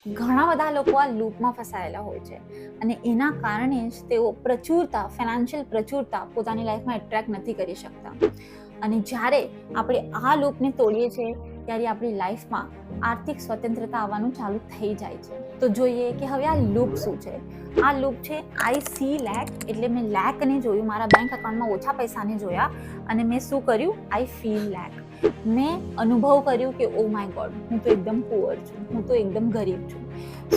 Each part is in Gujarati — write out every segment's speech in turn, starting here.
ઘણા બધા લોકો આ લૂપમાં ફસાયેલા હોય છે અને એના કારણે જ તેઓ ફાઇનાન્શિયલ પ્રચુરતા પોતાની લાઈફમાં એટ્રેક્ટ નથી કરી શકતા. અને જ્યારે આપણે આ લૂપને તોડીએ છીએ ત્યારે આપણી લાઈફમાં આર્થિક સ્વતંત્રતા આવવાનું ચાલુ થઈ જાય છે. તો જોઈએ કે હવે આ લૂપ શું છે. આ લૂપ છે આઈ સી લેક, એટલે મેં લેકને જોયું, મારા બેંક એકાઉન્ટમાં ઓછા પૈસાને જોયા અને મેં શું કર્યું, આઈ ફીલ લેક. મેં અનુભવ કર્યું કે ઓ માય ગોડ, હું તો એકદમ પુઅર છું, હું તો એકદમ ગરીબ છું.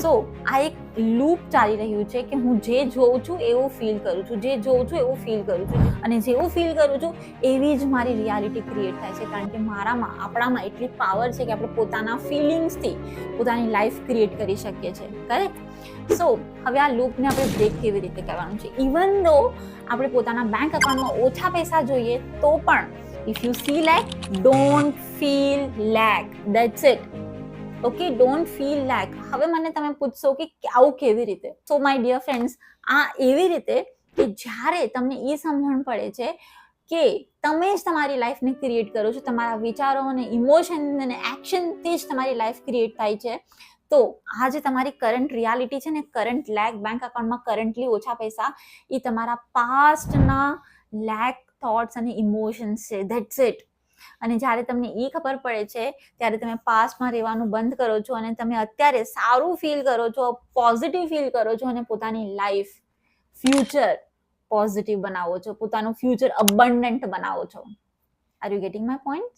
સો આ એક લૂપ ચાલી રહ્યું છે કે હું જે જોઉં છું એવું ફીલ કરું છું, જે જોઉં છું એવું ફીલ કરું છું, અને જેવું ફીલ કરું છું એવી જ મારી રિયાલિટી ક્રિએટ થાય છે. કારણ કે આપણામાં એટલી પાવર છે કે આપણે પોતાના ફિલિંગ્સથી પોતાની લાઈફ ક્રિએટ કરી શકીએ છીએ. કરેક્ટ? સો હવે આ લૂપને આપણે બ્રેક કેવી રીતે કરવાનું છે? ઇવન ધો આપણે પોતાના બેંક એકાઉન્ટમાં ઓછા પૈસા જોઈએ તો પણ if you see lack, don't feel lack. That's it. Okay, don't feel lack. હવે મને તમે પૂછશો કે આવું કેવી રીતે? So my dear friends, આ એવી રીતે કે જ્યારે તમને એ સમજણ પડે છે કે તમે જ તમારી લાઈફને ક્રિએટ કરો છો, તમારા વિચારો અને ઇમોશન અને એક્શનથી જ તમારી લાઈફ ક્રિએટ થાય છે. તો આ જે તમારી કરંટ રિયાલિટી છે ને, કરંટ લેક, બેંક એકાઉન્ટમાં કરન્ટલી ઓછા પૈસા, એ તમારા પાસ્ટના લેક થોટ્સ અને ઇમોશન્સ છે. That's it. અને જ્યારે તમને એ ખબર પડે છે ત્યારે તમે પાસ્ટમાં રહેવાનું બંધ કરો છો અને તમે અત્યારે સારું ફીલ કરો છો, પોઝિટિવ ફીલ કરો છો અને પોતાની લાઈફ, ફ્યુચર પોઝિટિવ બનાવો છો, પોતાનું ફ્યુચર અબન્ડન્ટ બનાવો છો. Are you getting my point?